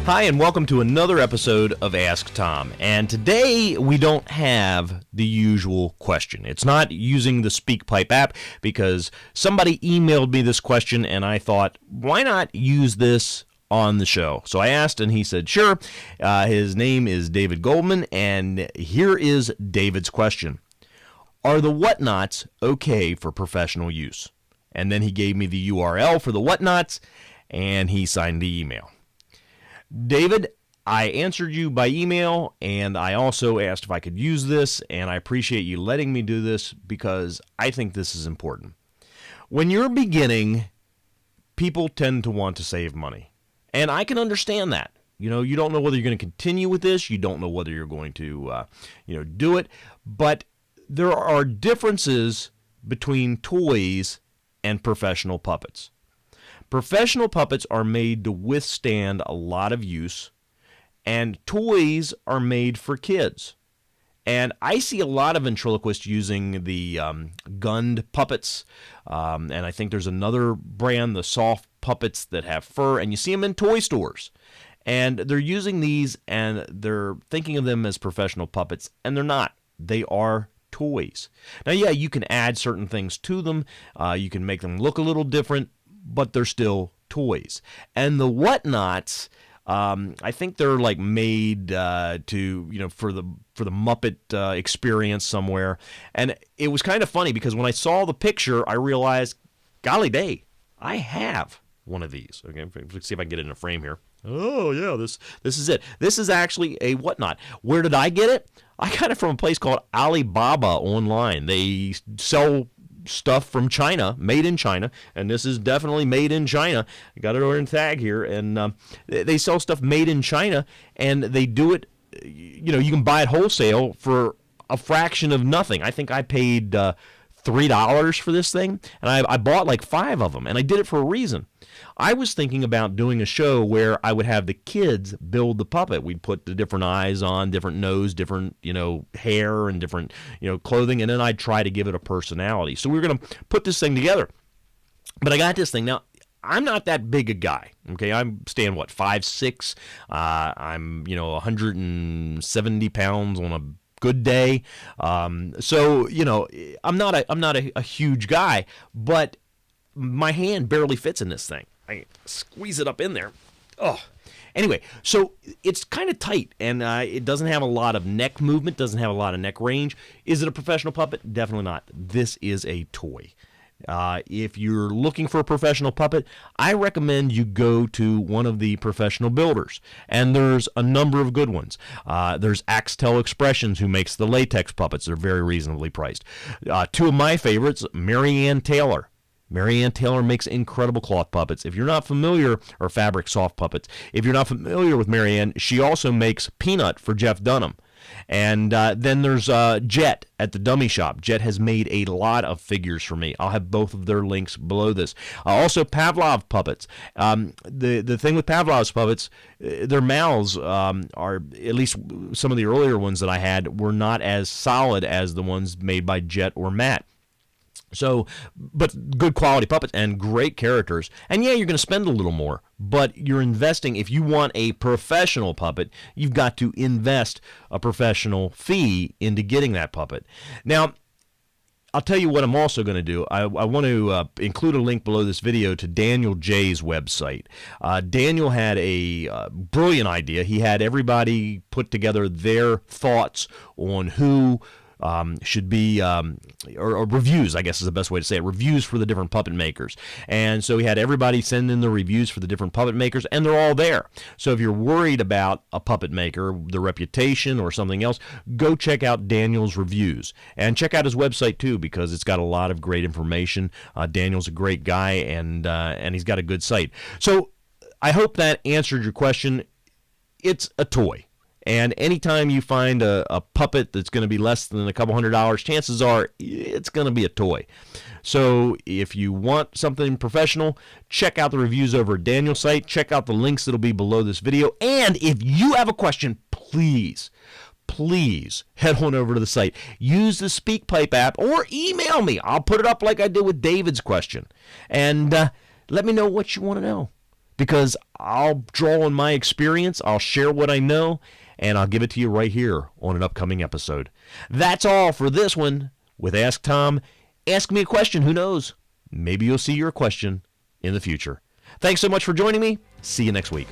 Hi, and welcome to another episode of Ask Tom. And today we don't have the usual question. It's not using the SpeakPipe app because somebody emailed me this question and I thought, why not use this on the show? So I asked and he said, sure. His name is David Goldman, and here is David's question. Are the whatnots okay for professional use? And then he gave me the URL for the whatnots and he signed the email. David, I answered you by email, and I also asked if I could use this, and I appreciate you letting me do this because I think this is important. When you're beginning, people tend to want to save money, and I can understand that. You know, you don't know whether you're going to continue with this, you don't know whether you're going to, do it, but there are differences between toys and professional puppets. Professional puppets are made to withstand a lot of use, and toys are made for kids. And I see a lot of ventriloquists using the Gund puppets, and I think there's another brand, the soft puppets that have fur, and you see them in toy stores. And they're using these, and they're thinking of them as professional puppets, and they're not. They are toys. Now, yeah, you can add certain things to them. You can make them look a little different, but they're still toys. And the whatnots, I think they're like made for the Muppet experience somewhere. And it was kind of funny because when I saw the picture, I realized, golly day, I have one of these. Okay, let's see if I can get it in a frame here. Oh yeah, this is it. This is actually a whatnot. Where did I get it? I got it from a place called Alibaba online. They sell stuff from China, made in China, and this is definitely made in China. I got it on a tag here, and they sell stuff made in China, and they do it, you can buy it wholesale for a fraction of nothing. I think I paid $3 for this thing, and I bought like 5 of them, and I did it for a reason. I was thinking about doing a show where I would have the kids build the puppet. We'd put the different eyes on, different nose, different, hair and different, clothing, and then I'd try to give it a personality. So we were going to put this thing together. But I got this thing. Now, I'm not that big a guy, okay? I'm staying, 5'6". I'm, 170 pounds on a good day. So, I'm not a huge guy, but my hand barely fits in this thing. I squeeze it up in there. Oh. Anyway, so it's kind of tight, and it doesn't have a lot of neck movement, doesn't have a lot of neck range. Is it a professional puppet? Definitely not. This is a toy. If you're looking for a professional puppet, I recommend you go to one of the professional builders, and there's a number of good ones. There's Axtel Expressions, who makes the latex puppets. They're very reasonably priced. 2 of my favorites, Mary Ann Taylor. Mary Ann Taylor makes incredible cloth puppets. If you're not familiar, or fabric soft puppets, if you're not familiar with Mary Ann, she also makes Peanut for Jeff Dunham. And then there's Jet at the Dummy Shop. Jet has made a lot of figures for me. I'll have both of their links below this. Also, Pavlov puppets. The thing with Pavlov's puppets, their mouths are, at least some of the earlier ones that I had, were not as solid as the ones made by Jet or Matt. So, but good quality puppets and great characters. And yeah, you're going to spend a little more, but you're investing. If you want a professional puppet, you've got to invest a professional fee into getting that puppet. Now, I'll tell you what I'm also going to do. I want to include a link below this video to Daniel J's website. Daniel had a brilliant idea. He had everybody put together their thoughts on who should be, or reviews, I guess is the best way to say it, reviews for the different puppet makers. And so he had everybody send in the reviews for the different puppet makers, and they're all there. So if you're worried about a puppet maker, the reputation or something else, go check out Daniel's reviews. And check out his website too, because it's got a lot of great information. Daniel's a great guy, and he's got a good site. So I hope that answered your question. It's a toy. And anytime you find a puppet that's going to be less than a couple $100, chances are it's going to be a toy. So if you want something professional, check out the reviews over at Daniel's site. Check out the links that'll be below this video. And if you have a question, please head on over to the site. Use the SpeakPipe app or email me. I'll put it up like I did with David's question. And let me know what you want to know. because I'll draw on my experience, I'll share what I know, and I'll give it to you right here on an upcoming episode. That's all for this one with Ask Tom. Ask me a question, who knows? Maybe you'll see your question in the future. Thanks so much for joining me. See you next week.